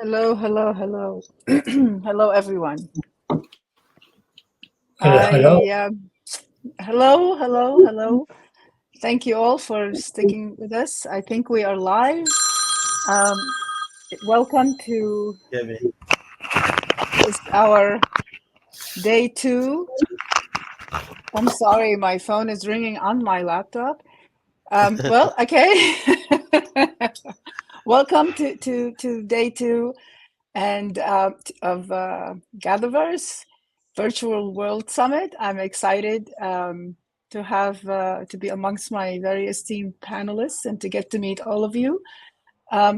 Hello, hello, hello. Hello, everyone. Hello, hello. Hello, hello, hello. Thank you all for sticking with us. I think we are live. Um, Welcome to our day 2. I'm sorry, my phone is ringing on my laptop. Okay. Welcome to day 2 and of GatherVerse Virtual World Summit. I'm excited to have to be amongst my very esteemed panelists and to get to meet all of you.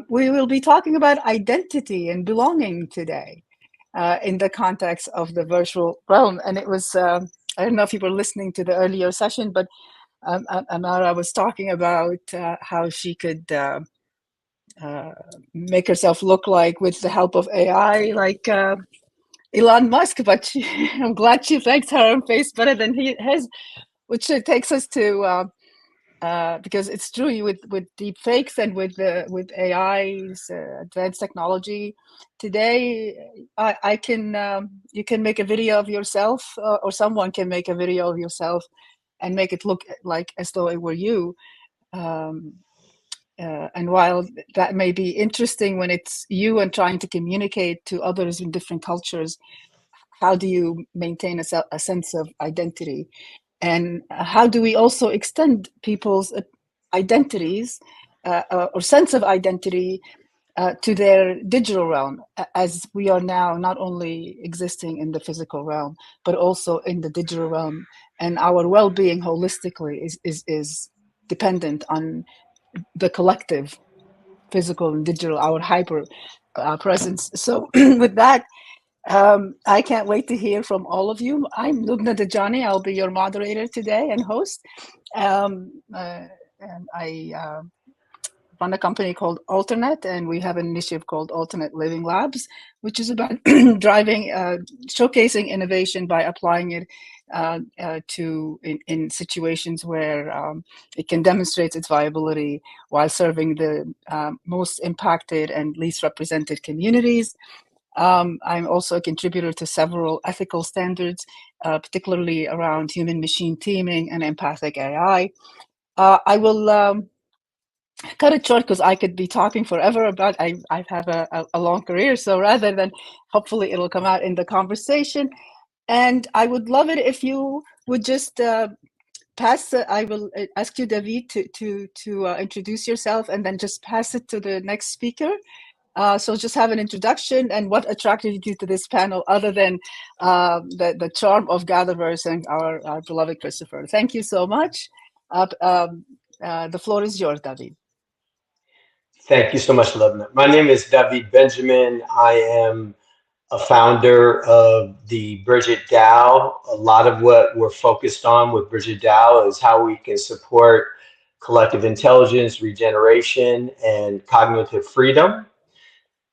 We will be talking about identity and belonging today in the context of the virtual realm. And it was, I don't know if you were listening to the earlier session, but Amara was talking about how she could make herself look like with the help of AI, like Elon Musk. But I'm glad she thinks her own face better than his, which takes us to because it's true with deep fakes and with AI's advanced technology today. I can you can make a video of yourself, or someone can make a video of yourself and make it look like as though it were you. Um, and while that may be interesting when it's you and trying to communicate to others in different cultures, how do you maintain a sense of identity? And how do we also extend people's identities or sense of identity to their digital realm, as we are now not only existing in the physical realm, but also in the digital realm, and our well-being holistically is dependent on the collective physical and digital, our hyper presence. So with that, I can't wait to hear from all of you. I'm Lubna Dajani. I'll be your moderator today and host. And I run a company called Alternate, and we have an initiative called Alternate Living Labs, which is about driving, showcasing innovation by applying it in situations where it can demonstrate its viability while serving the most impacted and least represented communities. I'm also a contributor to several ethical standards, particularly around human-machine teaming and empathic AI. I will cut it short because I could be talking forever about. I have a long career, so rather than, hopefully it'll come out in the conversation. And I would love it if you would just pass. I will ask you, David, to introduce yourself, and then just pass it to the next speaker. So just have an introduction and what attracted you to this panel, other than the charm of GatherVerse and our beloved Christopher. Thank you so much. The floor is yours, David. Thank you so much, Lubna. My name is David Benjamin. I am a founder of the Bridget DAO. A lot of what we're focused on with Bridget DAO is how we can support collective intelligence, regeneration, and cognitive freedom.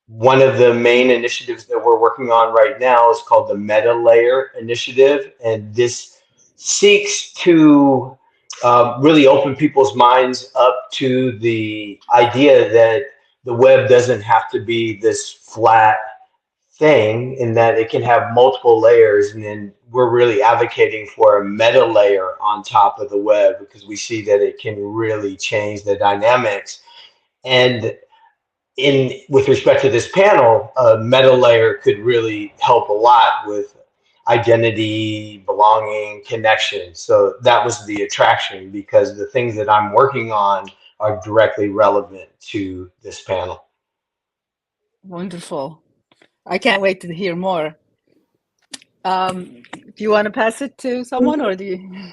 One of the main initiatives that we're working on right now is called the Meta Layer Initiative, and this seeks to really open people's minds up to the idea that the web doesn't have to be this flat thing, in that it can have multiple layers. And then we're really advocating for a meta layer on top of the web, because we see that it can really change the dynamics. And with respect to this panel, a meta layer could really help a lot with identity, belonging, connection. So that was the attraction, because the things that I'm working on are directly relevant to this panel. Wonderful. I can't wait to hear more. Do you want to pass it to someone, or do you?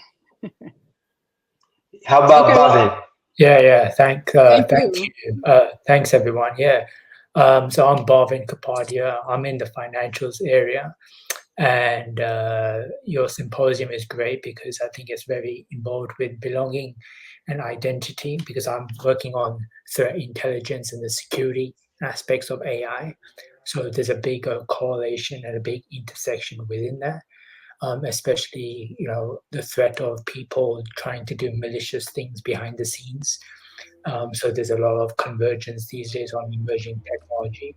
How about Bhavin? Yeah. Thank Thank you. you. Thanks, everyone. Yeah. So I'm Bhavin Kapadia. I'm in the financials area, and your symposium is great because I think it's very involved with belonging and identity, because I'm working on threat intelligence and the security aspects of AI. So there's a big correlation and a big intersection within that. Especially the threat of people trying to do malicious things behind the scenes. So there's a lot of convergence these days on emerging technology.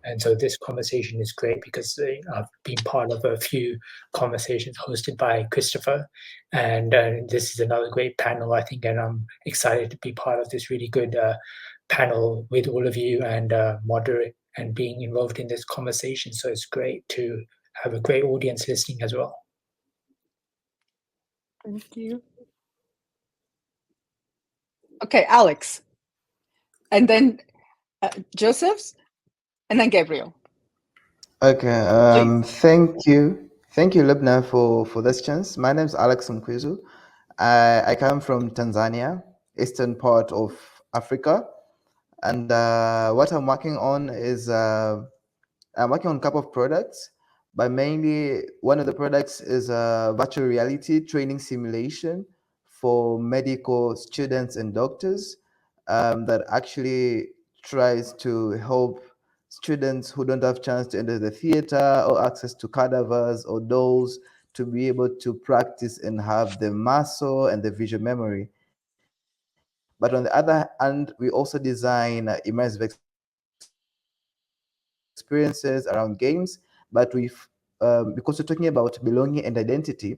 And so this conversation is great because I've been part of a few conversations hosted by Christopher, and this is another great panel, I think, and I'm excited to be part of this really good panel with all of you and moderate and being involved in this conversation. So it's great to have a great audience listening as well. Thank you. Okay, Alex, and then Joseph's, and then Gabriel. Okay, thank you, Lubna, for this chance. My name is Alex Mkwizu. I come from Tanzania, eastern part of Africa, and what I'm working on is I'm working on a couple of products, but mainly one of the products is a virtual reality training simulation for medical students and doctors that actually tries to help students who don't have chance to enter the theater or access to cadavers or dolls to be able to practice and have the muscle and the visual memory. But on the other hand, we also design immersive experiences around games, but because we're talking about belonging and identity,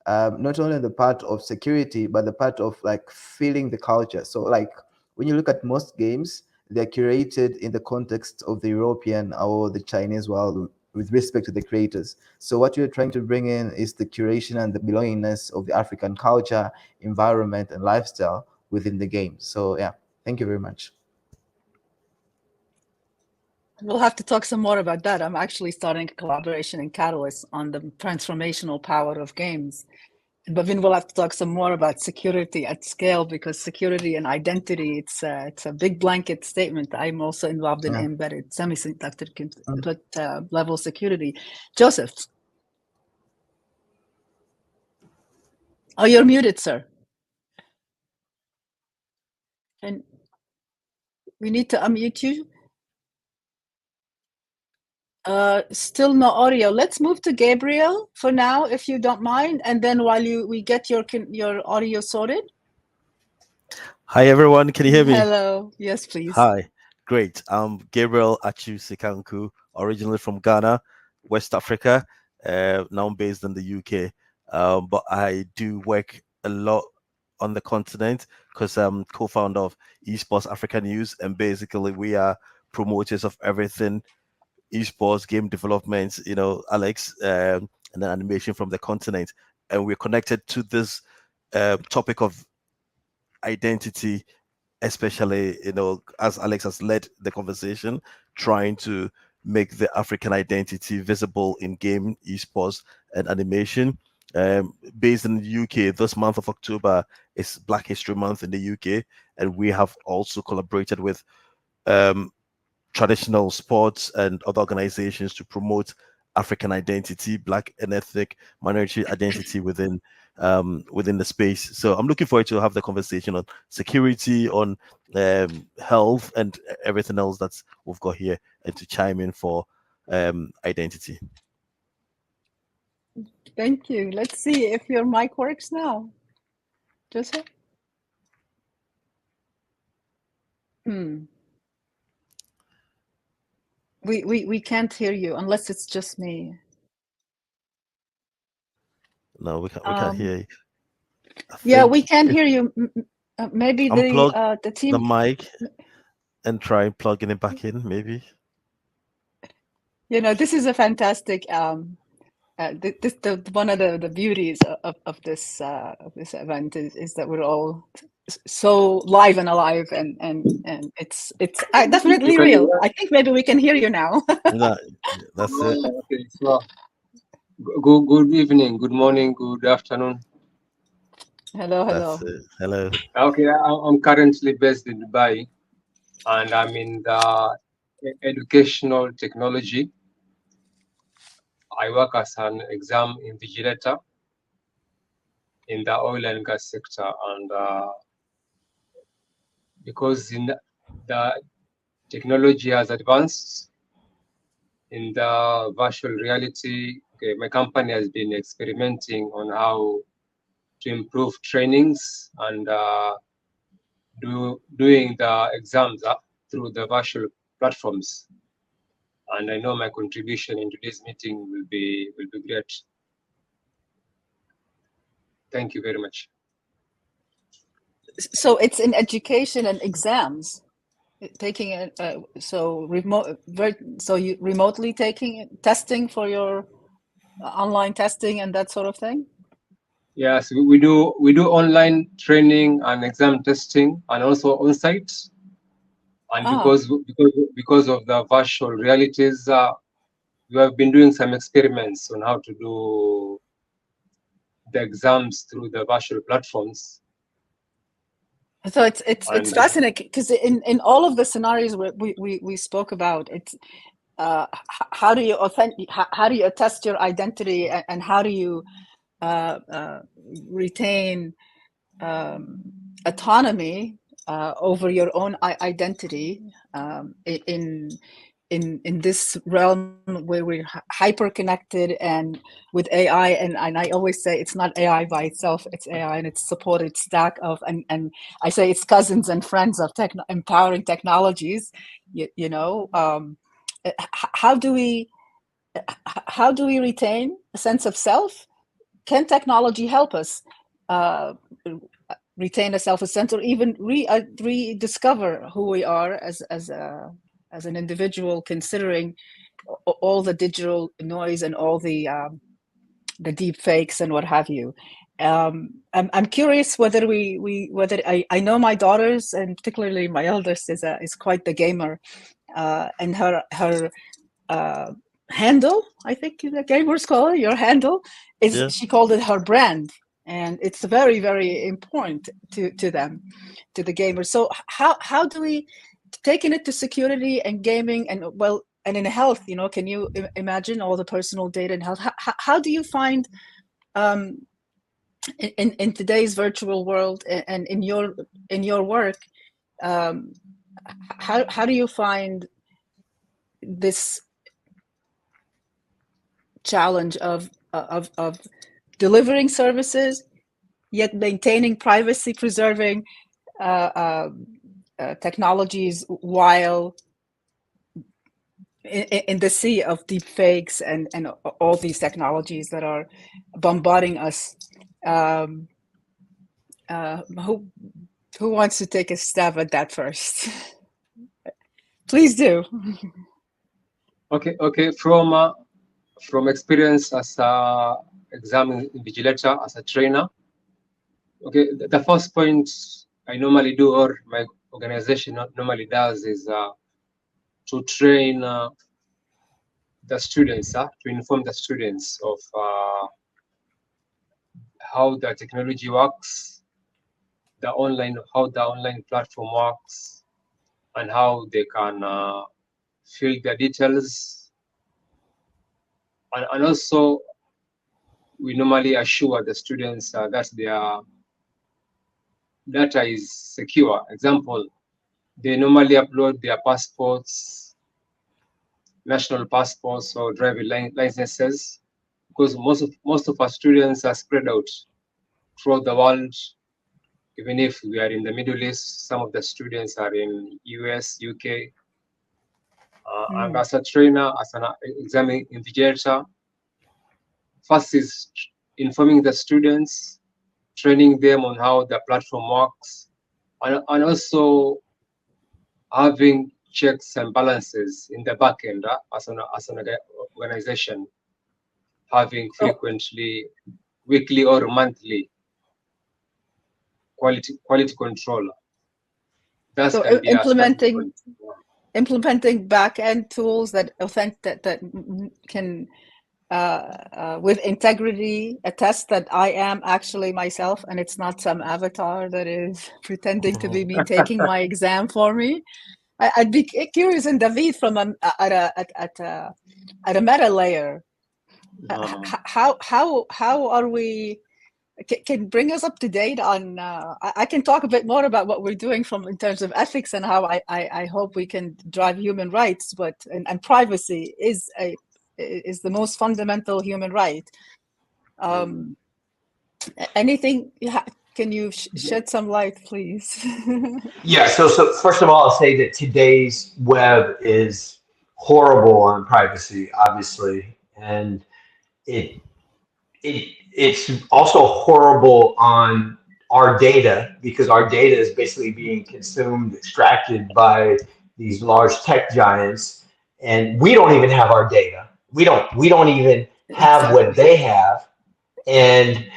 not only in the part of security, but the part of like feeling the culture. So like when you look at most games, they're curated in the context of the European or the Chinese world with respect to the creators. So what you're trying to bring in is the curation and the belongingness of the African culture, environment, and lifestyle within the game. So yeah, thank you very much. We'll have to talk some more about that. I'm actually starting a collaboration in Catalyst on the transformational power of games. But then we'll have to talk some more about security at scale, because security and identity, it's a big blanket statement. I'm also involved in embedded semiconductor level security. Joseph. Oh, you're muted, sir. And we need to unmute you. Still no audio. Let's move to Gabriel for now, if you don't mind, and then while we get your audio sorted. Hi everyone, can you hear me? Hello. Yes, please. Hi, great. I'm Gabriel Achu Sikanku, originally from Ghana, West Africa. Now I'm based in the UK, but I do work a lot on the continent because I'm co-founder of Esports Africa News, and basically we are promoters of everything esports, game development, Alex, and then animation from the continent. And we're connected to this topic of identity, especially, as Alex has led the conversation, trying to make the African identity visible in game, esports, and animation. Based in the UK, this month of October is Black History Month in the UK, and we have also collaborated with traditional sports and other organizations to promote African identity, Black and ethnic minority identity within the space. So I'm looking forward to have the conversation on security, on health, and everything else that we've got here, and to chime in for identity. Thank you. Let's see if your mic works now. Joseph? We can't hear you unless it's just me. No, we can't hear you. Yeah, we can hear you. Maybe unplug the team the mic and try plugging it back in, maybe. This is a fantastic one of the beauties of this event is that we're all so live and alive, and it's definitely real. I think maybe we can hear you now. That's it. Okay, so good evening, good morning, good afternoon. Hello. That's it. Hello. Okay, I'm currently based in Dubai, and I'm in the educational technology. I work as an exam invigilator in the oil and gas sector, and because the technology has advanced in the virtual reality, my company has been experimenting on how to improve trainings and doing the exams through the virtual platforms. And I know my contribution in today's meeting will be great. Thank you very much. So it's in education and exams, taking it. So you remotely testing for your online testing and that sort of thing. Yes, we do online training and exam testing, and also on site. And because of the virtual realities, we have been doing some experiments on how to do the exams through the virtual platforms. So it's fascinating, because in all of the scenarios we spoke about, it's how do you attest your identity, and how do you retain autonomy over your own identity in this realm where we're hyper connected and with AI, and I always say it's not AI by itself, it's AI and its supported stack of, and I say it's cousins and friends of empowering technologies. You know, how do we retain a sense of self? Can technology help us retain a sense, or even rediscover who we are as an individual, considering all the digital noise and all the deep fakes and what have you? I'm curious whether whether I know my daughters, and particularly my eldest is quite the gamer, and her handle, I think the gamers call it, your handle is, yeah. She called it her brand, and it's very, very important to them, to the gamers. So how do we, taking it to security and gaming and and in health, you know, can you imagine all the personal data in health? How do you find in today's virtual world and in your work, how do you find this challenge of delivering services yet maintaining privacy, preserving technologies, while in the sea of deep fakes and all these technologies that are bombarding us? Who wants to take a stab at that first? Please do. Okay. From experience as a exam invigilator, as a trainer. Okay, the first point I normally do, or my organization normally does, is to train the students, to inform the students of how the technology works, how the online platform works, and how they can fill the details. And also, we normally assure the students that their data is secure. Example, they normally upload their passports, national passports or driving licenses, because most of our students are spread out throughout the world. Even if we are in the Middle East, some of the students are in US, UK. And as a trainer, as an exam invigilator, first is informing the students, training them on how the platform works, and also having checks and balances in the back end as an organization, having frequently, weekly or monthly quality control. So implementing back-end tools that can with integrity attest that I am actually myself, and it's not some avatar that is pretending to be me taking my exam for me. I'd be curious, and David, from at a meta layer, how are we? Can bring us up to date on. I can talk a bit more about what we're doing in terms of ethics and how I hope we can drive human rights, but and privacy is the most fundamental human right. Anything? Can you shed some light, please? Yeah. So first of all, I'll say that today's web is horrible on privacy, obviously, and it's also horrible on our data, because our data is basically being consumed, extracted by these large tech giants, and we don't even have our data. We don't even have Exactly. what they have, and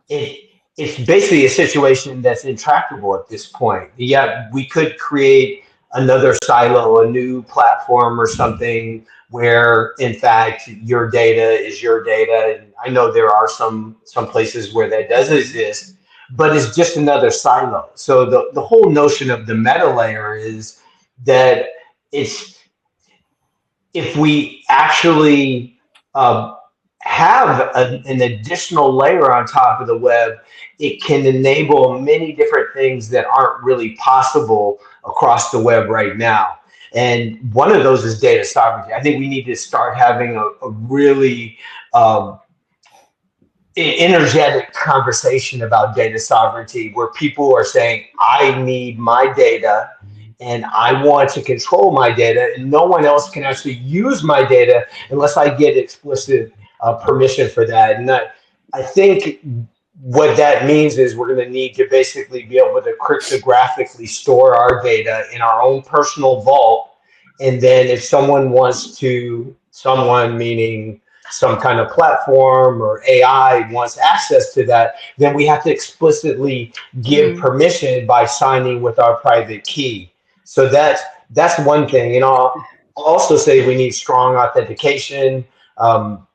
it's basically a situation that's intractable at this point. Yeah, we could create another silo, a new platform or something where in fact your data is your data. And I know there are some places where that does exist, but it's just another silo. So the whole notion of the meta layer is that it's, if we actually have an additional layer on top of the web, it can enable many different things that aren't really possible across the web right now. And one of those is data sovereignty. I think we need to start having a really energetic conversation about data sovereignty, where people are saying, I need my data and I want to control my data, and no one else can actually use my data unless I get explicit permission for that. And I think what that means is we're going to need to basically be able to cryptographically store our data in our own personal vault. And then if someone wants to, someone meaning some kind of platform or AI wants access to that, then we have to explicitly give permission by signing with our private key. So that's one thing. And I'll also say we need strong authentication,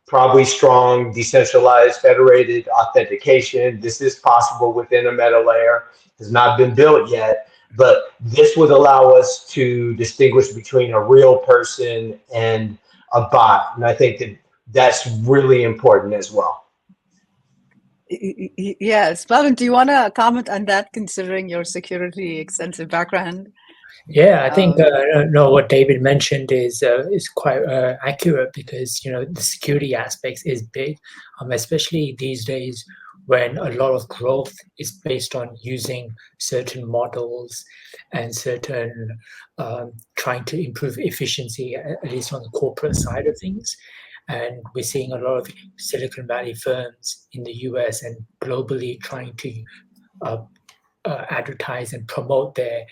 probably strong decentralized federated authentication. This is possible within a meta layer. Has not been built yet, but this would allow us to distinguish between a real person and a bot. And I think that that's really important as well. Yes, Pavan, do you want to comment on that, considering your security extensive background? Yeah, I think no, what David mentioned is quite accurate, because the security aspects is big, especially these days when a lot of growth is based on using certain models and certain trying to improve efficiency, at least on the corporate side of things. And we're seeing a lot of Silicon Valley firms in the US and globally trying to advertise and promote their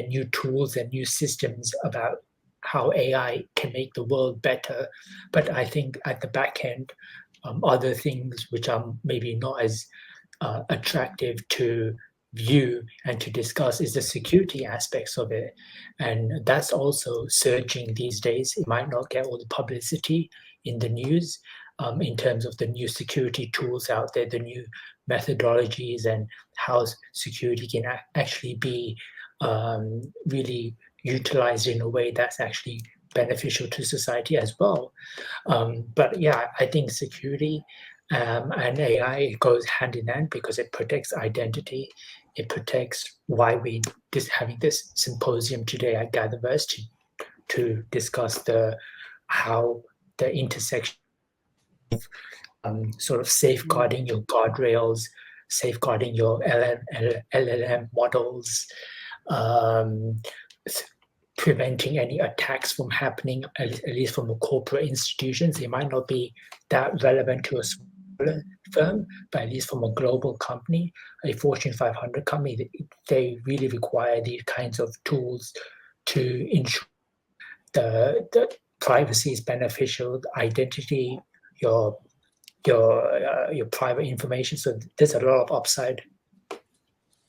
new tools and new systems about how AI can make the world better. But I think at the back end, other things which are maybe not as attractive to view and to discuss is the security aspects of it. And that's also surging these days. It might not get all the publicity in the news in terms of the new security tools out there, the new methodologies, and how security can actually be really utilized in a way that's actually beneficial to society as well. But yeah, I think security and AI goes hand in hand, because it protects identity. It protects why we having this symposium today at GatherVerse to discuss how the intersection of sort of safeguarding your guardrails, safeguarding your LLM models, preventing any attacks from happening, at least from the corporate institutions. They might not be that relevant to a smaller firm, but at least from a global company, a Fortune 500 company, they really require these kinds of tools to ensure the privacy is beneficial, the identity, your private information. So there's a lot of upside.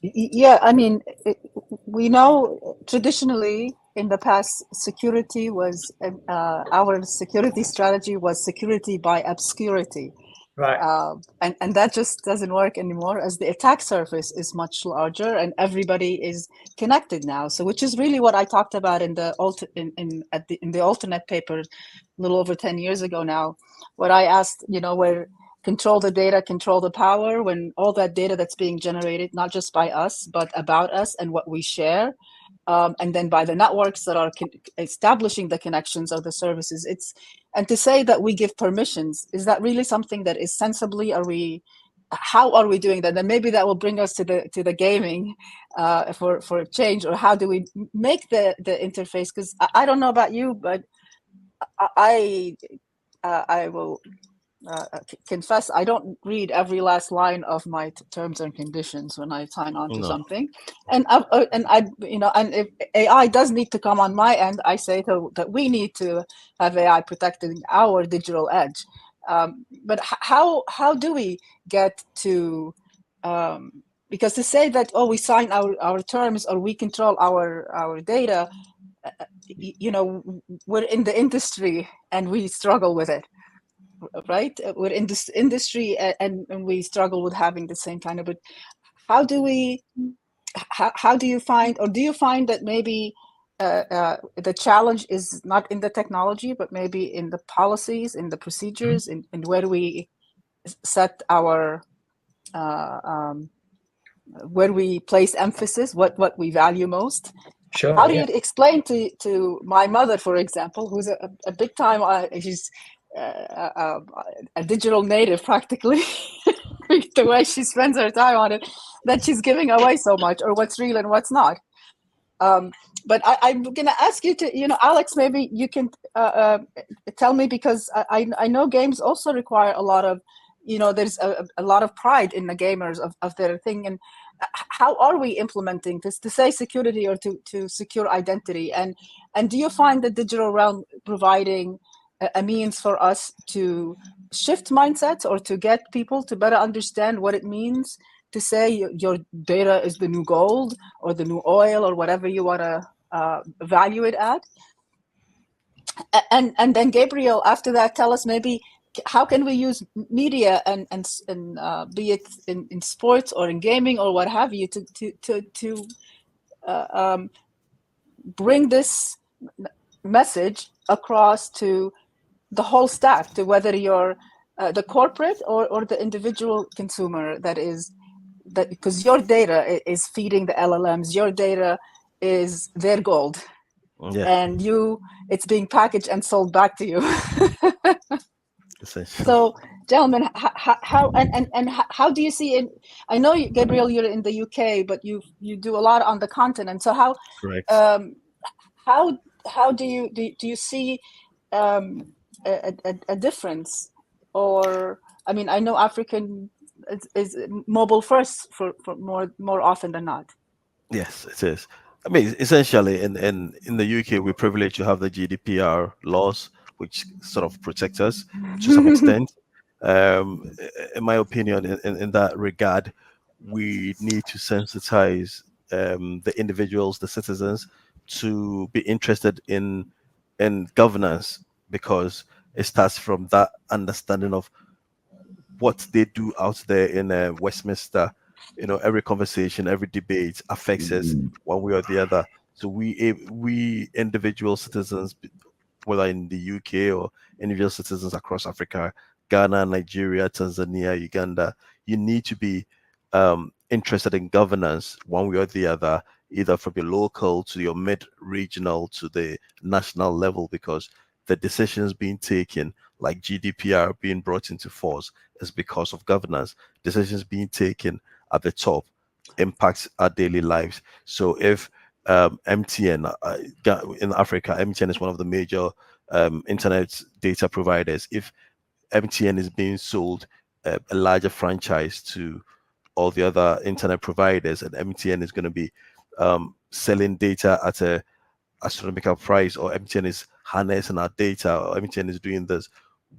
Yeah, I mean, we know traditionally in the past, security was our security strategy was security by obscurity. Right. And that just doesn't work anymore, as the attack surface is much larger and everybody is connected now. So, which is really what I talked about in the alternate paper, a little over 10 years ago now, where I asked, where control the data, control the power, when all that data that's being generated, not just by us, but about us and what we share, and then by the networks that are establishing the connections of the services. And to say that we give permissions, is that really something that is sensibly, are we how are we doing that? And maybe that will bring us to the gaming for a change, or how do we make the interface? Because I don't know about you, but I will confess I don't read every last line of my terms and conditions when I sign on to something, and I and if AI does need to come on my end, I say that we need to have AI protecting our digital edge. But how do we get to because to say that, oh, we sign our terms or we control our data, we're in the industry and we struggle with it, right? We're in this industry and we struggle with having the same kind of, but how do you find, or do you find that maybe the challenge is not in the technology, but maybe in the policies, in the procedures, in where do we set our where we place emphasis, what we value most? Sure. How do you explain to my mother, for example, who's a big time, she's a digital native practically, the way she spends her time on it, that she's giving away so much, or what's real and what's not? But I'm going to ask you to, Alex, maybe you can tell me, because I know games also require a lot of, there's a lot of pride in the gamers of their thing. And how are we implementing this to say security, or to secure identity? And do you find the digital realm providing a means for us to shift mindsets, or to get people to better understand what it means to say your data is the new gold or the new oil, or whatever you want to value it at? And then Gabriel, after that, tell us maybe how can we use media and be it in sports or in gaming or what have you, to bring this message across to the whole stack, to whether you're the corporate or the individual consumer, that because your data is feeding the LLMs, your data is their gold, and it's being packaged and sold back to you. So, gentlemen, how do you see it? I know, Gabriel, you're in the UK, but you do a lot on the continent. So how do you see a difference? Or, I mean, I know African is mobile first for more often than not. Yes, it is. I mean, essentially, in the UK, we're privileged to have the GDPR laws, which sort of protect us to some extent. In my opinion, in that regard, we need to sensitize the individuals, the citizens, to be interested in governance, because it starts from that understanding of what they do out there in Westminster. Every conversation, every debate affects us one way or the other. So we individual citizens, whether in the UK or individual citizens across Africa, Ghana, Nigeria, Tanzania, Uganda, you need to be interested in governance one way or the other, either from your local to your mid-regional to the national level, because the decisions being taken, like GDPR being brought into force, is because of governance. Decisions being taken at the top impacts our daily lives. So if MTN in Africa, MTN is one of the major internet data providers. If MTN is being sold a larger franchise to all the other internet providers, and MTN is going to be selling data at a astronomical price, or MTN is harnessing our data, or MTN is doing this,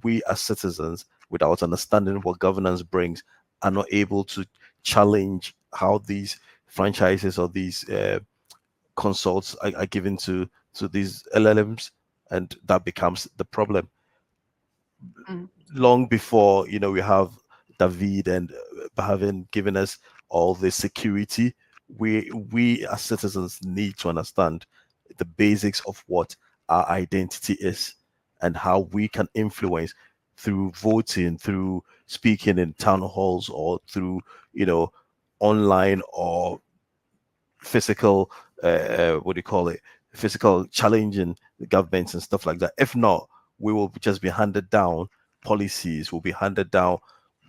we as citizens, without understanding what governance brings, are not able to challenge how these franchises or these consults are given to these LLMs, and that becomes the problem. Long before we have David and having given us all the security, we as citizens need to understand the basics of what our identity is, and how we can influence through voting, through speaking in town halls, or through online or physical what do you call it, physical challenging the governments and stuff like that. If not, we will just be handed down policies, will be handed down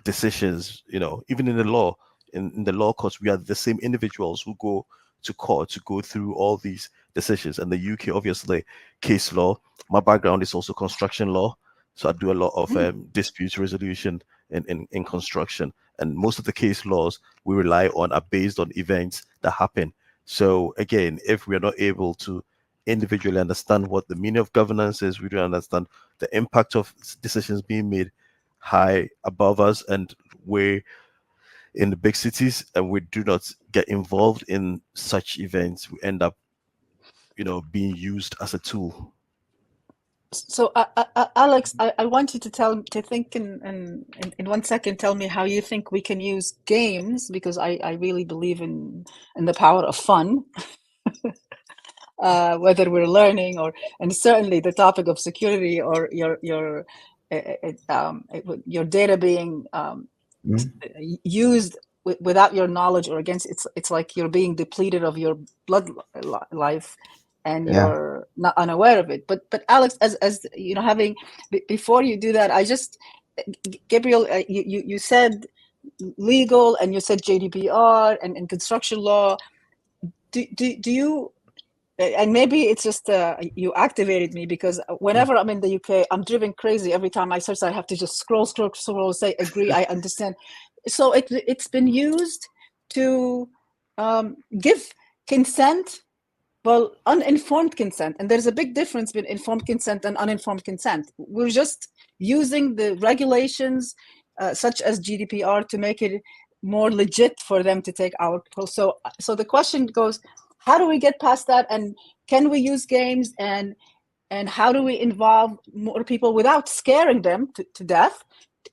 decisions, even in the law, in the law courts, we are the same individuals who go to court to go through all these decisions. And the UK, obviously, case law. My background is also construction law. So I do a lot of dispute resolution in construction. And most of the case laws we rely on are based on events that happen. So again, if we're not able to individually understand what the meaning of governance is, we don't understand the impact of decisions being made high above us and way in the big cities, and we do not get involved in such events, we end up being used as a tool. So, Alex, I want you to think in 1 second, tell me how you think we can use games, because I really believe in the power of fun, whether we're learning and certainly the topic of security or your data being used without your knowledge or against. It's like you're being depleted of your blood life, and you're not unaware of it. But Alex, as you know, having before you do that, I just, Gabriel, you said legal, and you said GDPR and construction law. Do you, and maybe it's just you activated me, because whenever I'm in the UK, I'm driven crazy every time I search. I have to just scroll, say agree, I understand. So it's been used to give consent, well, uninformed consent, and there's a big difference between informed consent and uninformed consent. We're just using the regulations such as GDPR to make it more legit for them to take our call. So the question goes, how do we get past that, and can we use games, and how do we involve more people without scaring them to death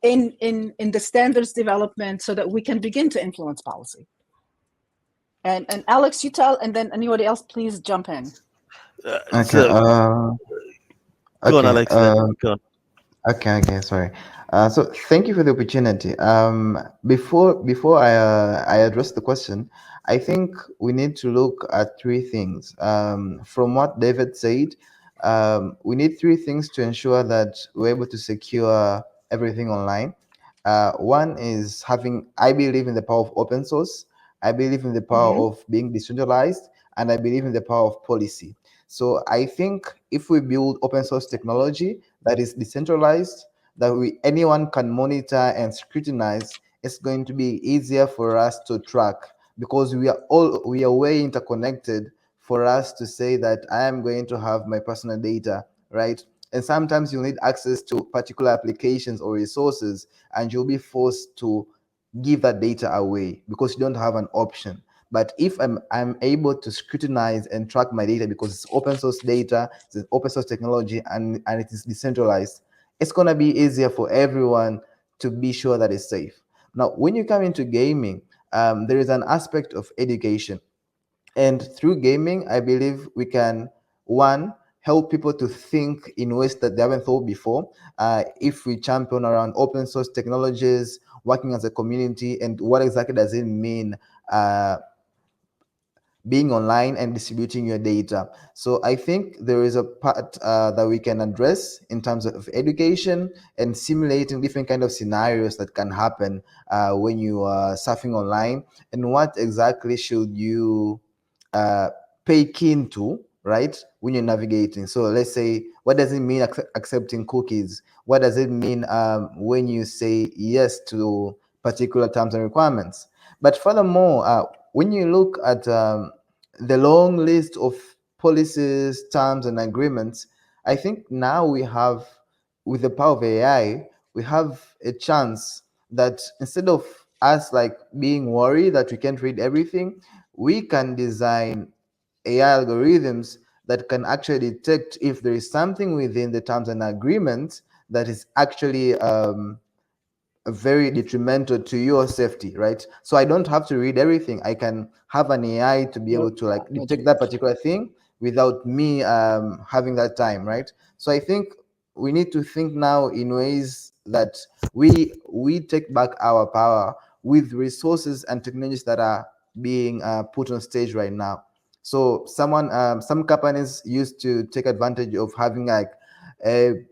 in the standards development, so that we can begin to influence policy? And Alex, you tell, and then anybody else, please jump in. Go on, Alex. Go on. Okay, sorry. So thank you for the opportunity. Before I address the question, I think we need to look at three things. From what David said, we need three things to ensure that we're able to secure everything online. One is I believe in the power of open source. I believe in the power of being decentralized, and I believe in the power of policy. So I think if we build open source technology that is decentralized, that anyone can monitor and scrutinize, it's going to be easier for us to track, because we are way interconnected for us to say that I am going to have my personal data, right? And sometimes you'll need access to particular applications or resources, and you'll be forced to give that data away because you don't have an option. But if I'm able to scrutinize and track my data, because it's open source data, it's open source technology, and it is decentralized, it's going to be easier for everyone to be sure that it's safe. Now, when you come into gaming, there is an aspect of education. And through gaming, I believe we can, one, help people to think in ways that they haven't thought before. If we champion around open source technologies, working as a community, and what exactly does it mean being online and distributing your data. So I think there is a part that we can address in terms of education and simulating different kind of scenarios that can happen when you are surfing online, and what exactly should you pay keen to, right, when you're navigating. So let's say, what does it mean accepting cookies? What does it mean when you say yes to particular terms and requirements? But furthermore, when you look at the long list of policies, terms, and agreements, I think now we have, with the power of AI, we have a chance that instead of us like being worried that we can't read everything, we can design AI algorithms that can actually detect if there is something within the terms and agreements that is actually very detrimental to your safety, right? So I don't have to read everything. I can have an AI to be able to like detect that particular thing without me having that time, right? So I think we need to think now in ways that we take back our power with resources and technologies that are being put on stage right now. So some companies used to take advantage of having like a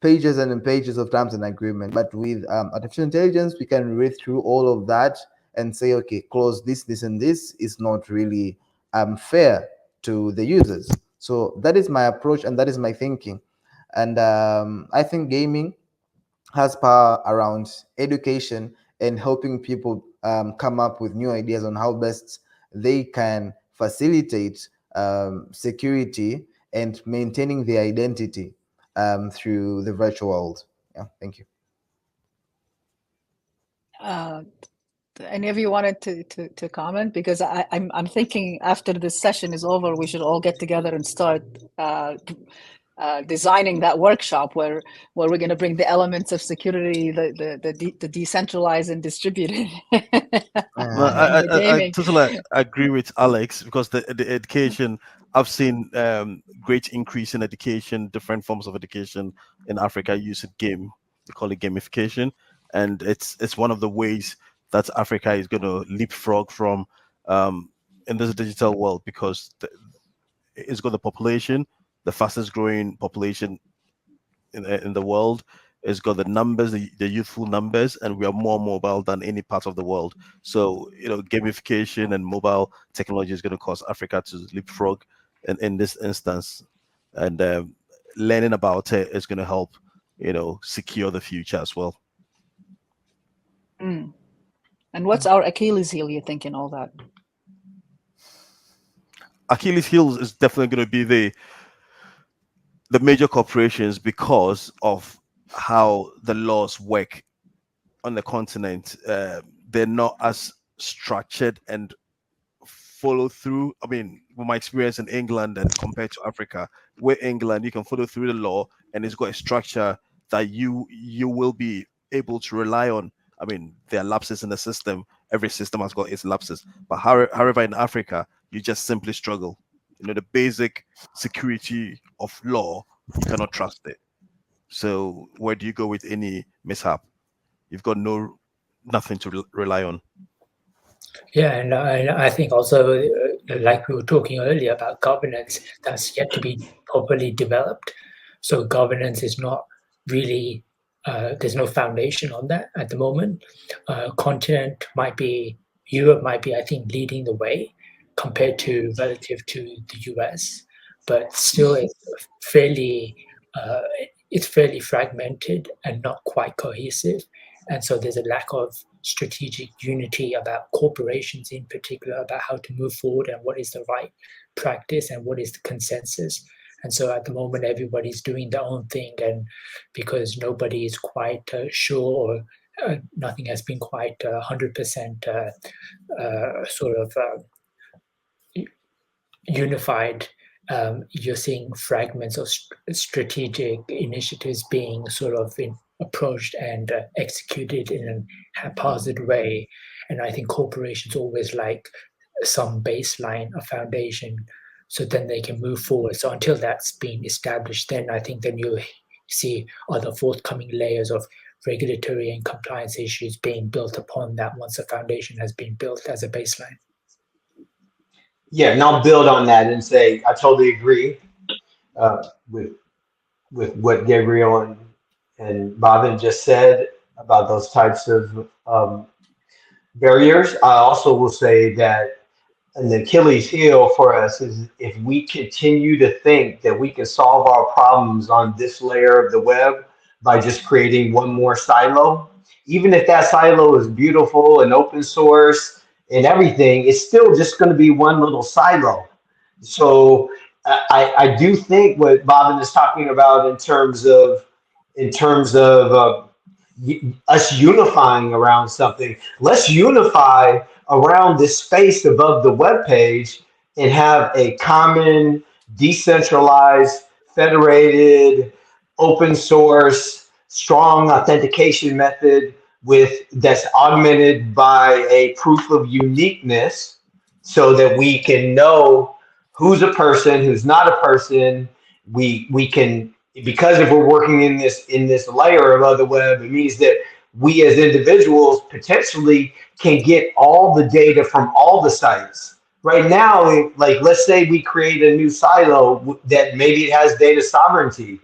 pages and pages of terms and agreement. But with artificial intelligence, we can read through all of that and say, okay, clause this, and this is not really fair to the users. So that is my approach and that is my thinking. And I think gaming has power around education and helping people come up with new ideas on how best they can facilitate security and maintaining their identity through the virtual world. Yeah, thank you. Any of you wanted to comment? Because I'm thinking after this session is over, we should all get together and start designing that workshop where we're going to bring the elements of security, the decentralized and distributed. No, I totally agree with Alex, because the education, I've seen great increase in education, different forms of education in Africa use a game. They call it gamification, and it's one of the ways that Africa is going to leapfrog from in this digital world, because it's got the population, the fastest growing population in the world. It's got the numbers, the youthful numbers, and we are more mobile than any part of the world. So, gamification and mobile technology is going to cause Africa to leapfrog in this instance. And learning about it is going to help, secure the future as well. Mm. And what's our Achilles heel, you think, in all that? Achilles heel is definitely going to be the major corporations, because of how the laws work on the continent. They're not as structured and follow through. I mean, with my experience in England and compared to Africa, where England, you can follow through the law and it's got a structure that you will be able to rely on. I mean, there are lapses in the system. Every system has got its lapses. But however, in Africa, you just simply struggle. The basic security of law, you cannot trust it. So where do you go with any mishap? You've got nothing to rely on. Yeah, and I think also, like we were talking earlier about governance, that's yet to be properly developed. So governance is not really, there's no foundation on that at the moment. Europe might be, I think, leading the way compared to relative to the US, but still it's fairly fragmented and not quite cohesive. And so there's a lack of strategic unity about corporations in particular, about how to move forward and what is the right practice and what is the consensus. And so at the moment, everybody's doing their own thing, and because nobody is quite sure, or nothing has been quite 100% sort of unified, you're seeing fragments of strategic initiatives being sort of approached and executed in a haphazard way. And I think corporations always like some baseline, a foundation, so then they can move forward. So until that's been established, then I think then you see other forthcoming layers of regulatory and compliance issues being built upon that once a foundation has been built as a baseline. Yeah, and I'll build on that and say I totally agree with what Gabriel and Bhavin just said about those types of barriers. I also will say that an Achilles heel for us is if we continue to think that we can solve our problems on this layer of the web by just creating one more silo, even if that silo is beautiful and open source and everything, it's still just going to be one little silo. So I do think what Bhavin is talking about in terms of us unifying around something. Let's unify around this space above the web page and have a common, decentralized, federated, open source, strong authentication method that's augmented by a proof of uniqueness, so that we can know who's a person, who's not a person. We can, because if we're working in this layer of the web, it means that we as individuals potentially can get all the data from all the sites. Right now, like let's say we create a new silo that maybe it has data sovereignty.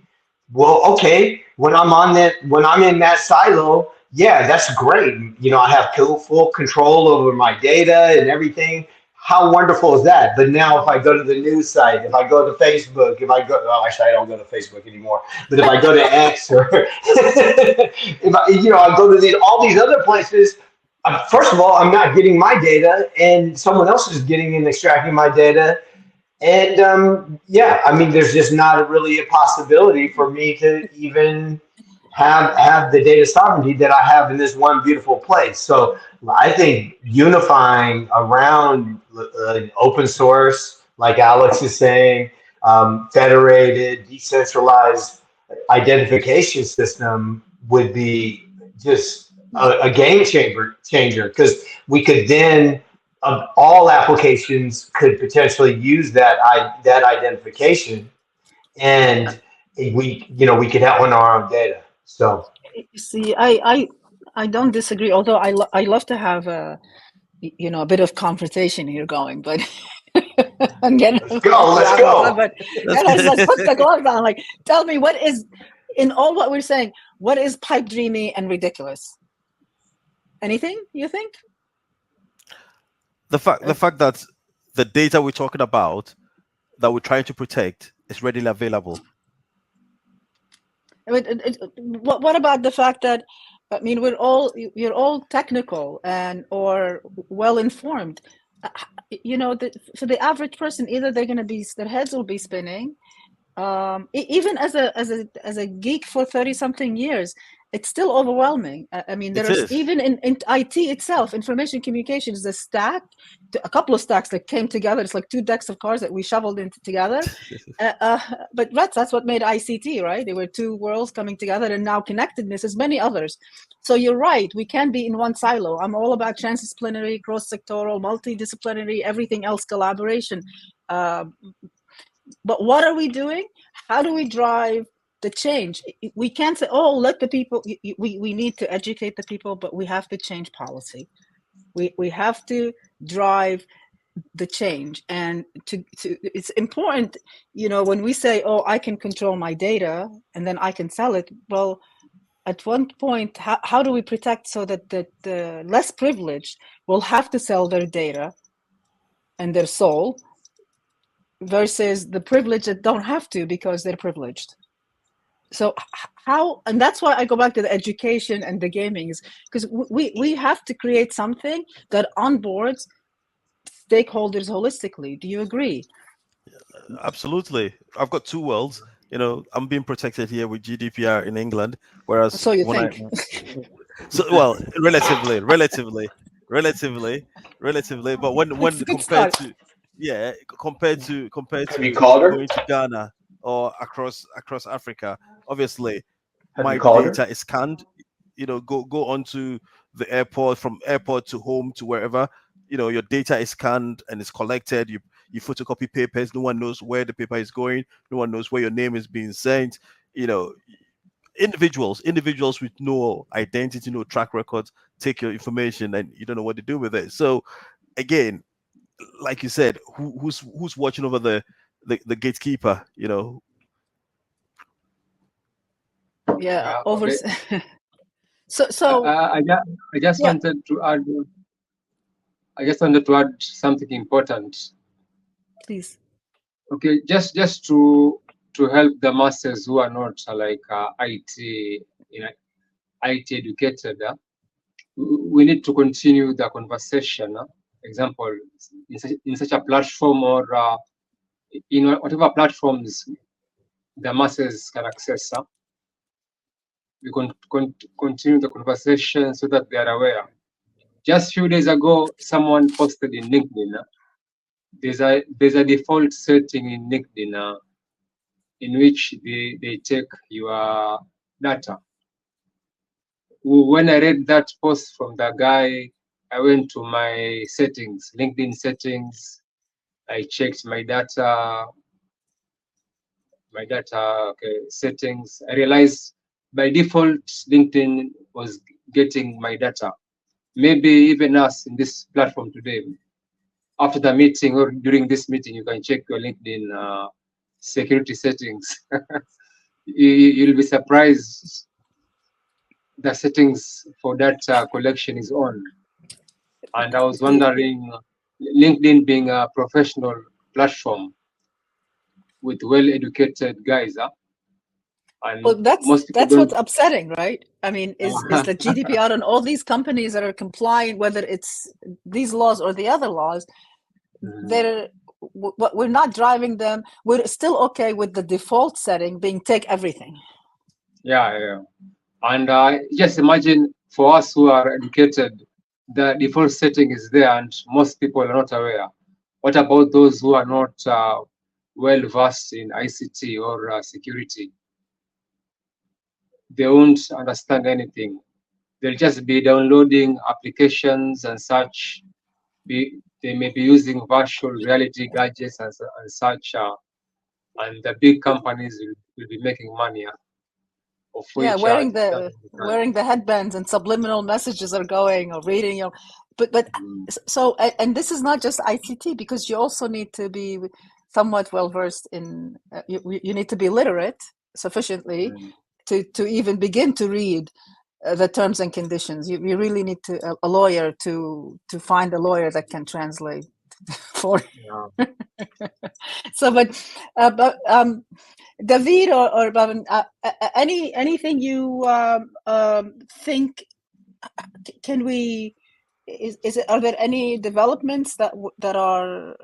well, okay, when I'm in that silo, yeah, that's great. You know, I have full control over my data and everything. How wonderful is that? But now, if I go to the news site, if I go to Facebook, if I go, well, actually, I don't go to Facebook anymore. But if I go to X or if I, you know, I go to all these other places. First of all, I'm not getting my data, and someone else is getting and extracting my data. And yeah, I mean, there's just not really a possibility for me to even have the data sovereignty that I have in this one beautiful place. So I think unifying around open source, like Alex is saying, federated, decentralized identification system would be just a game changer because we could then all applications could potentially use that identification, and we could have on our own data. So See, I don't disagree. Although I love to have a bit of conversation here going, but again, let's go. But let's put the glove down. Like, tell me, what is in all what we're saying? What is pipe dreamy and ridiculous? Anything you think? The fact that the data we're talking about, that we're trying to protect, is readily available. What about the fact that, I mean, you're all technical and or well informed. You know, for the average person, either they're going to be, their heads will be spinning. Even as a geek for 30-something years, it's still overwhelming. I mean, there is even in IT itself, information communication is a couple of stacks that came together. It's like 2 decks of cards that we shoveled into together. But that's what made ICT, right? They were 2 worlds coming together, and now connectedness is many others. So you're right, we can't be in one silo. I'm all about transdisciplinary, cross-sectoral, multidisciplinary, everything else collaboration. But what are we doing? How do we drive the change? We can't say, oh, let the people, we need to educate the people, but we have to change policy. We have to drive the change. And it's important, when we say, oh, I can control my data and then I can sell it. Well, at one point, how do we protect so that the less privileged will have to sell their data and their soul versus the privileged that don't have to because they're privileged? So and that's why I go back to the education and the gaming, is because we have to create something that onboards stakeholders holistically. Do you agree? Absolutely. I've got 2 worlds. I'm being protected here with GDPR in England, whereas so you think. Well, relatively, but when compared to going to Ghana or across Africa, obviously my data is scanned. Go onto the airport, from airport to home to wherever. Your data is scanned and it's collected. You photocopy papers. No one knows where the paper is going. No one knows where your name is being sent. Individuals with no identity, no track records, take your information and you don't know what to do with it. So again, like you said, who's watching over the gatekeeper? Yeah. Okay. So I just wanted to add. I just wanted to add something important. Please. Okay, just to help the masses who are not IT educated, we need to continue the conversation. Example, in such a platform or in whatever platforms the masses can access. We continue the conversation so that they are aware. Just a few days ago, someone posted in LinkedIn. There's a default setting in LinkedIn in which they take your data. When I read that post from the guy, I went to my settings, LinkedIn settings. I checked my data, settings. I realized by default, LinkedIn was getting my data. Maybe even us in this platform today, after the meeting or during this meeting, you can check your LinkedIn security settings. you'll be surprised the settings for that collection is on. And I was wondering, LinkedIn being a professional platform with well-educated guys, and Well, most people that's don't. what's upsetting, right? I mean, is the GDPR and all these companies that are complying, whether it's these laws or the other laws, we're not driving them. We're still okay with the default setting being take everything. Yeah. And just imagine for us who are educated, the default setting is there and most people are not aware. What about those who are not well versed in ICT or security? They won't understand anything. They'll just be downloading applications and such. They may be using virtual reality gadgets and such, and the big companies will be making money. Of Yeah, which wearing the headbands and subliminal messages are going or reading, but so, and this is not just ICT, because you also need to be somewhat well versed in you need to be literate sufficiently to even begin to read the terms and conditions. You really need a lawyer to find a lawyer that can translate for you. So, but David or Bhavin, anything you think can we? Are there any developments that are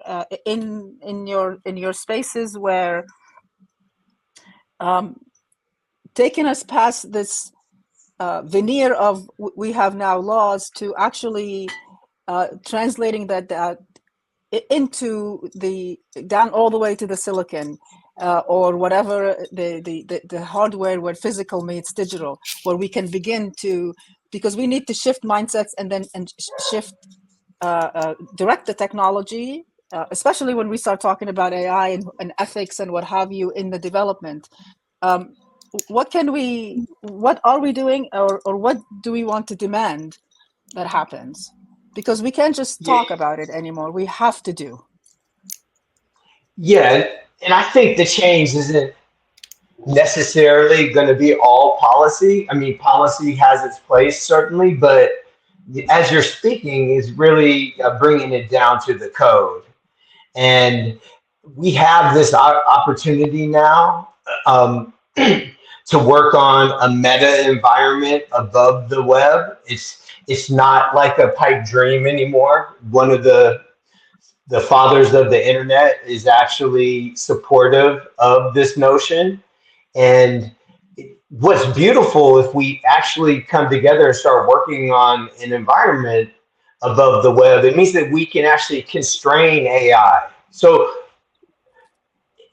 in your spaces where taking us past this veneer of we have now laws to actually translating that into the down all the way to the silicon or whatever the hardware where physical meets digital, where we can begin to, because we need to shift mindsets and then shift direct the technology, especially when we start talking about AI and ethics and what have you in the development. What are we doing, or what do we want to demand that happens? Because we can't just talk about it anymore. We have to do. Yeah, and I think the change isn't necessarily going to be all policy. I mean, policy has its place, certainly, but as you're speaking is really bringing it down to the code. And we have this opportunity now to work on a meta environment above the web. It's not like a pipe dream anymore. One of the fathers of the internet is actually supportive of this notion. And what's beautiful, if we actually come together and start working on an environment above the web, it means that we can actually constrain AI. So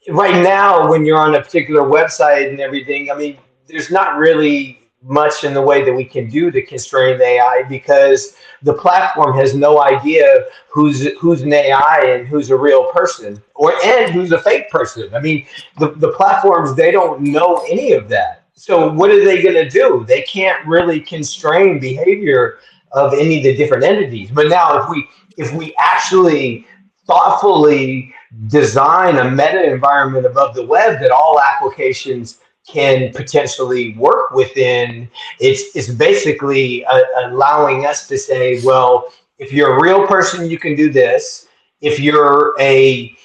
right now, when you're on a particular website and everything, I mean, there's not really much in the way that we can do to constrain the AI, because the platform has no idea who's an AI and who's a real person, and who's a fake person. I mean, the platforms, they don't know any of that. So what are they going to do? They can't really constrain behavior of any of the different entities. But now, if we actually thoughtfully design a meta environment above the web that all applications can potentially work within, it's basically allowing us to say, well, if you're a real person, you can do this. If you're a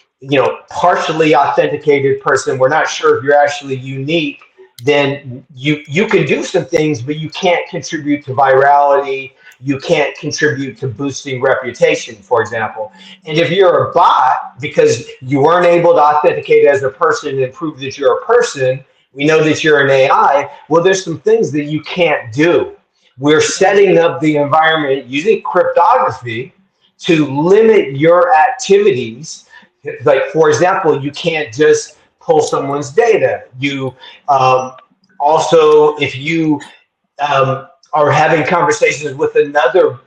partially authenticated person, we're not sure if you're actually unique, then you can do some things, but you can't contribute to virality. You can't contribute to boosting reputation, for example. And if you're a bot, because you weren't able to authenticate as a person and prove that you're a person, we know that you're an AI. Well, there's some things that you can't do. We're setting up the environment using cryptography to limit your activities. Like, for example, you can't just pull someone's data. You also, if you are having conversations with another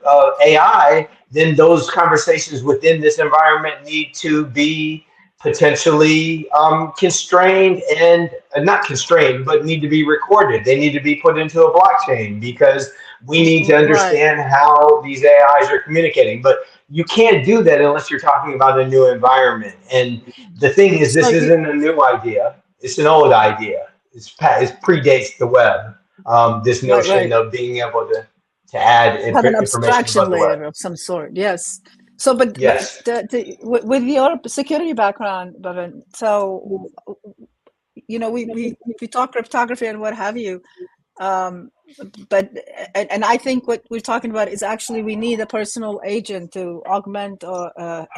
AI, then those conversations within this environment need to be potentially constrained and not constrained, but need to be recorded. They need to be put into a blockchain, because we need to understand how these AIs are communicating. But you can't do that unless you're talking about a new environment. And the thing is, this isn't a new idea. It's an old idea. predates the web. This notion of being able to add have an information abstraction about the web. layer of some sort. Yes. So, but Yes. with your security background, Bhavan, so you know, we talk cryptography and what have you, but and I think what we're talking about is actually we need a personal agent to augment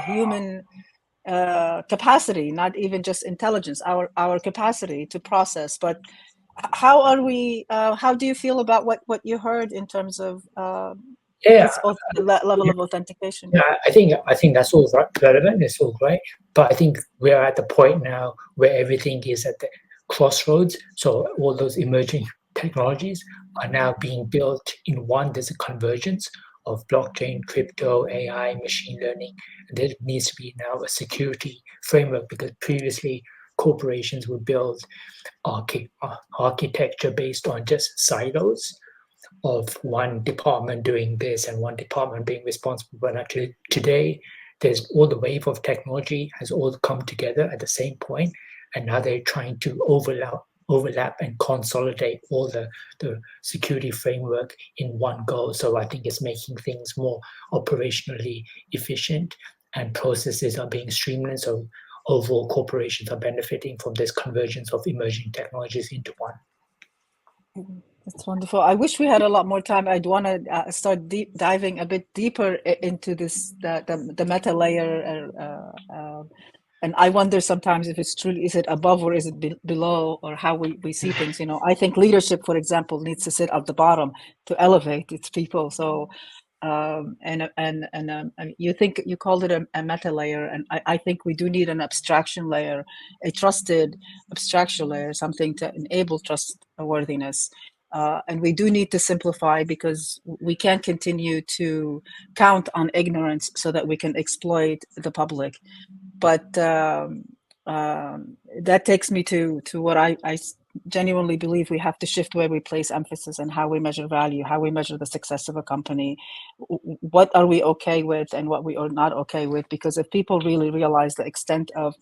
human capacity, not even just intelligence, our capacity to process. But how are we? How do you feel about what you heard in terms of this level of authentication? Yeah, I think that's all relevant. It's all great, but I think we're at the point now where everything is at the crossroads. So all those emerging technologies are now being built in one. There's a convergence of blockchain, crypto, AI, machine learning. And there needs to be now a security framework, because previously corporations would build architecture based on just silos of one department doing this and one department being responsible. But actually today, there's all the wave of technology has all come together at the same point, and now they're trying to overlap and consolidate all the security framework in one go. So I think it's making things more operationally efficient, and processes are being streamlined. So overall, corporations are benefiting from this convergence of emerging technologies into one. That's wonderful. I wish we had a lot more time. I'd want to start diving a bit deeper into this, the meta layer. And I wonder sometimes if it's truly, is it above or is it below, or how we see things. You know, I think leadership, for example, needs to sit at the bottom to elevate its people. So, and you think you called it a meta layer, and I think we do need an abstraction layer, a trusted abstraction layer, something to enable trustworthiness. And we do need to simplify, because we can't continue to count on ignorance so that we can exploit the public. But that takes me to what I genuinely believe we have to shift where we place emphasis and how we measure value, how we measure the success of a company. What are we okay with and what we are not okay with? Because if people really realize the extent of,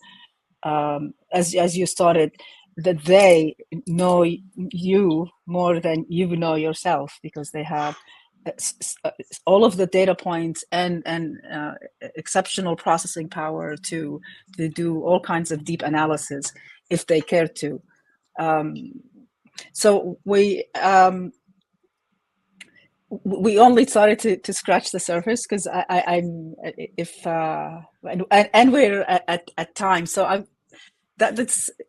as you started, that they know you more than you know yourself, because they have all of the data points and exceptional processing power to do all kinds of deep analysis if they care to. So we only started to scratch the surface, because I'm and we're at time. So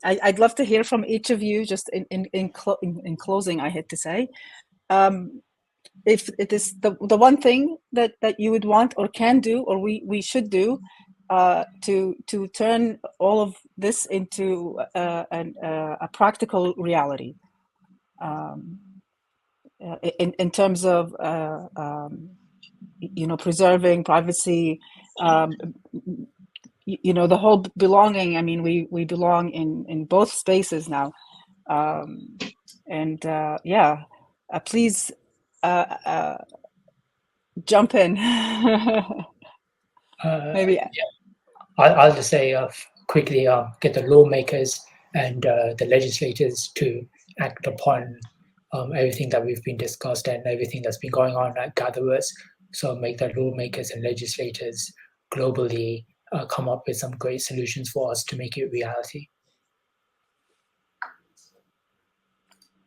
I'd love to hear from each of you. Just in closing, I had to say, if it is the one thing that you would want or can do, or we should do, to turn all of this into a practical reality, in terms of you know, preserving privacy, you know, the whole belonging. I mean, we belong in both spaces now, and yeah, please jump in. Maybe. Yeah. I'll just say quickly, get the lawmakers and the legislators to act upon everything that we've been discussed and everything that's been going on at GatherVerse. So make the lawmakers and legislators globally come up with some great solutions for us to make it reality.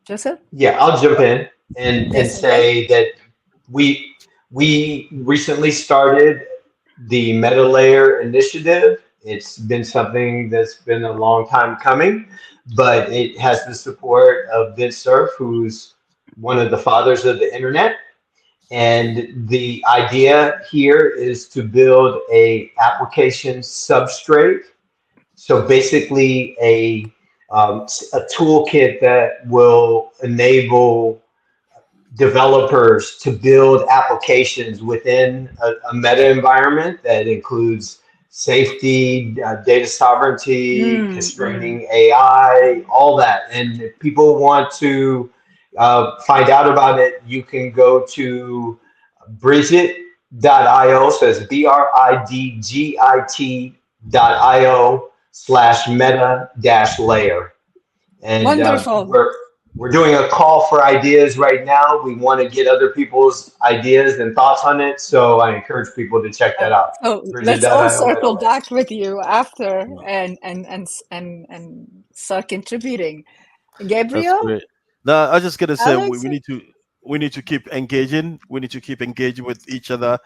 Joseph? Yeah, I'll jump in and say that we recently started the Meta Layer initiative. It's been something that's been a long time coming, but it has the support of Vint Cerf, who's one of the fathers of the internet. And the idea here is to build a application substrate. So basically a toolkit that will enable developers to build applications within a meta environment that includes safety, data sovereignty, constraining AI, all that. And if people want to find out about it, you can go to bridgit.io, so it's BRIDGIT.io/meta-layer. And Wonderful. we're doing a call for ideas right now. We want to get other people's ideas and thoughts on it. So I encourage people to check that out. So let's Bridget.io, all by the circle way. back with you after and start contributing. That's Gabriel, great. Now, I was just gonna say Alex, we need to keep engaging. We need to keep engaging with each other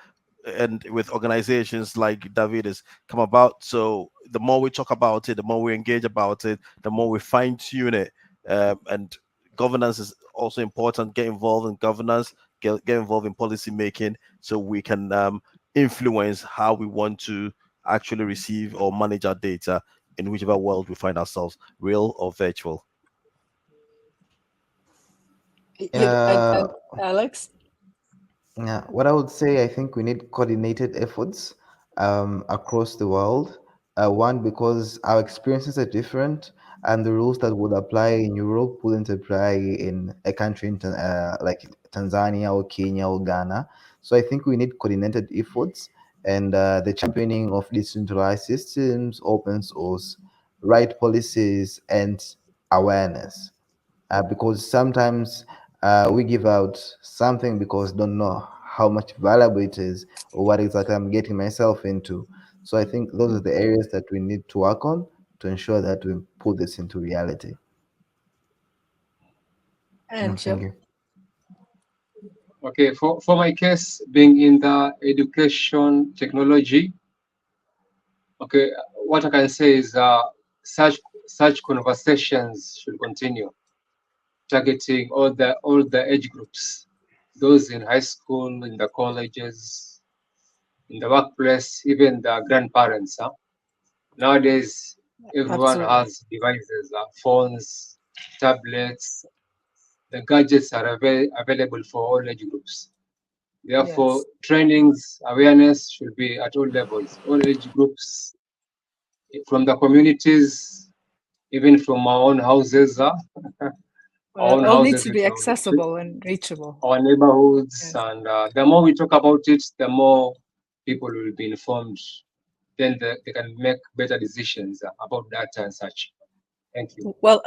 and with organizations like David has come about. So the more we talk about it, the more we engage about it, the more we fine tune it. And governance is also important. Get involved in governance. Get involved in policy making, so we can influence how we want to actually receive or manage our data in whichever world we find ourselves, real or virtual. and Alex. Yeah, what I would say, I think we need coordinated efforts across the world. One, because our experiences are different, and the rules that would apply in Europe wouldn't apply in a country like Tanzania or Kenya or Ghana. So I think we need coordinated efforts and the championing of decentralized systems, open source, right policies, and awareness. Because sometimes we give out something because don't know how much valuable it is or what exactly I'm getting myself into. So I think those are the areas that we need to work on to ensure that we put this into reality. And Thank you. Okay, for my case, being in the education technology, okay, what I can say is such conversations should continue, targeting all the age groups, those in high school, in the colleges, in the workplace, even the grandparents. Nowadays, everyone absolutely. has devices, phones, tablets. The gadgets are available for all age groups. Therefore, Yes. trainings, awareness should be at all levels, all age groups, from the communities, even from our own houses, our own All needs houses, to be accessible and reachable. our neighborhoods. Yes. And the more we talk about it, the more people will be informed. Then they can make better decisions about data and such. Thank you. Well,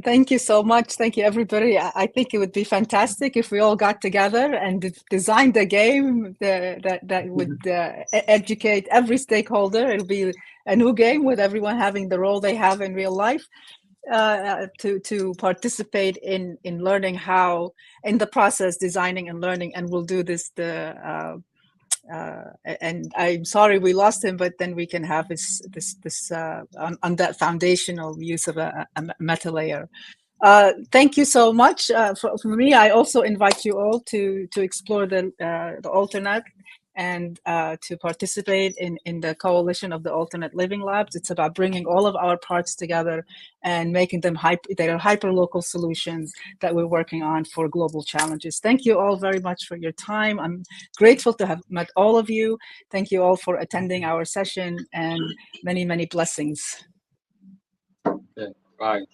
thank you so much. Thank you, everybody. I think it would be fantastic if we all got together and designed a game that would educate every stakeholder. It'll be a new game with everyone having the role they have in real life to participate in learning how, in the process, designing and learning. And we'll do this and I'm sorry we lost him, but then we can have this on that foundational use of a meta layer. Thank you so much. For me, I also invite you all to explore the alternate and to participate in the coalition of the alternate living labs. It's about bringing all of our parts together and making them hyper local solutions that we're working on for global challenges. Thank you all very much for your time. I'm grateful to have met all of you. Thank you all for attending our session, and many, many blessings. Okay, bye.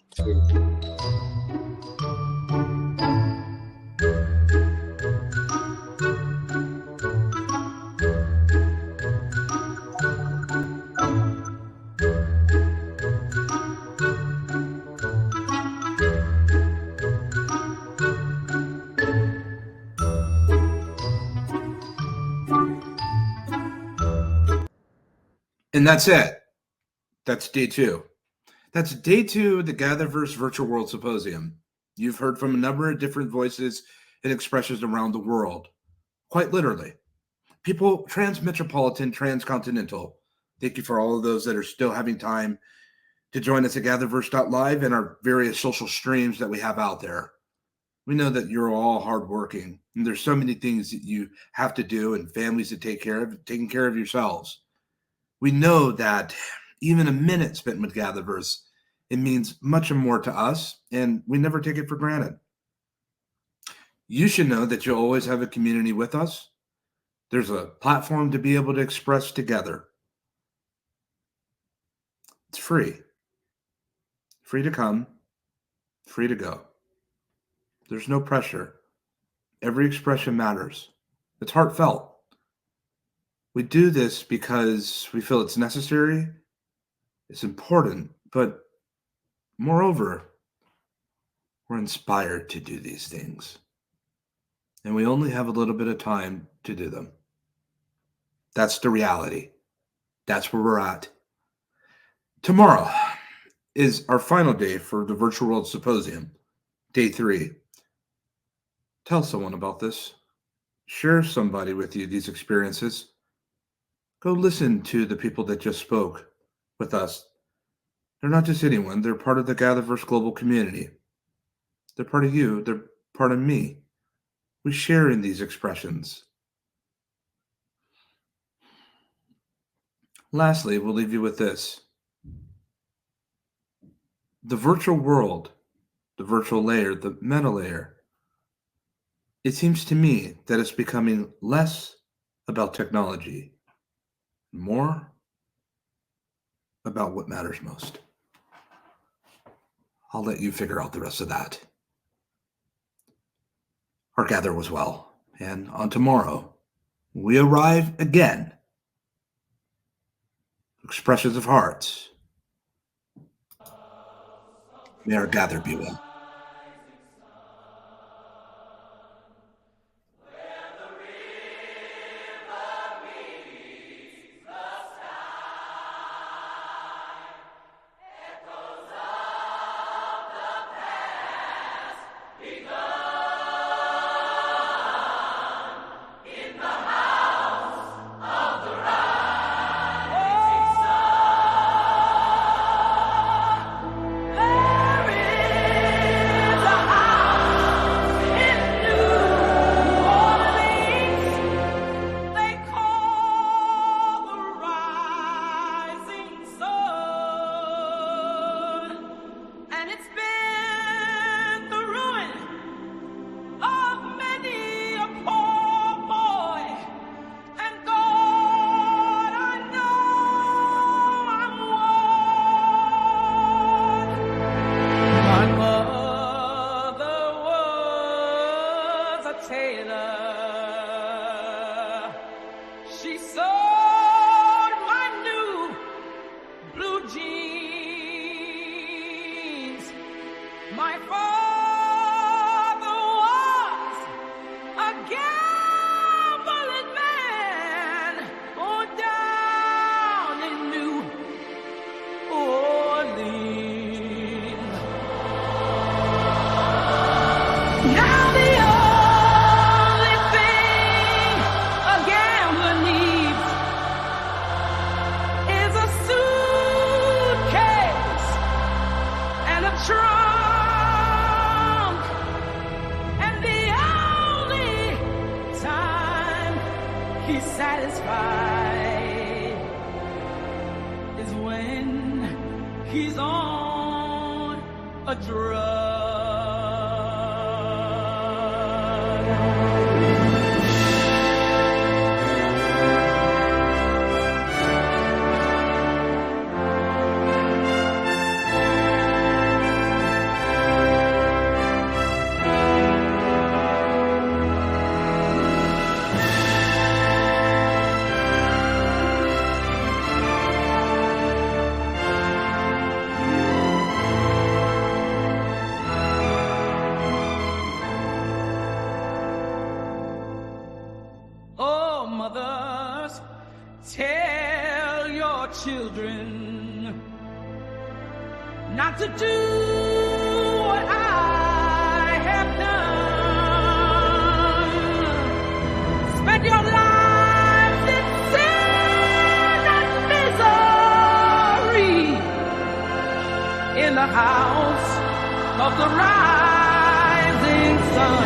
And that's it. That's day 2. That's day 2 of the GatherVerse Virtual World Symposium. You've heard from a number of different voices and expressions around the world. Quite literally. People transmetropolitan, transcontinental. Thank you for all of those that are still having time to join us at GatherVerse.live and our various social streams that we have out there. We know that you're all hardworking, and there's so many things that you have to do and families to take care of, taking care of yourselves. We know that even a minute spent with GatherVerse, it means much more to us, and we never take it for granted. You should know that you'll always have a community with us. There's a platform to be able to express together. It's free. Free to come, free to go. There's no pressure. Every expression matters. It's heartfelt. We do this because we feel it's necessary, it's important, but moreover, We're inspired to do these things. And we only have a little bit of time to do them. That's the reality. That's where we're at. Tomorrow is our final day for the Virtual World Symposium, day 3. Tell someone about this. Share somebody with you these experiences. Go listen to the people that just spoke with us. They're not just anyone. They're part of the GatherVerse global community. They're part of you. They're part of me. We share in these expressions. Lastly, we'll leave you with this. The virtual world, the virtual layer, the meta layer, it seems to me that it's becoming less about technology, more about what matters most. I'll let you figure out the rest of that. Our gather was well, and on tomorrow, we arrive again. Expressions of hearts. May our gather be well. He's on a drug. Mothers, tell your children not to do what I have done. Spend your lives in sin and misery in the house of the rising sun.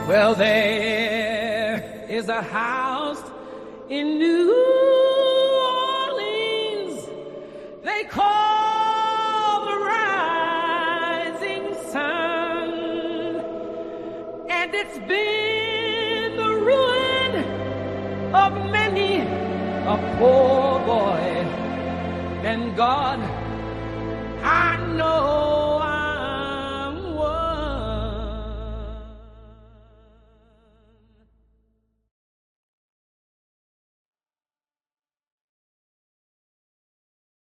Well, there is a house in New Orleans they call the Rising Sun, and it's been the ruin of many a poor boy. And God, I know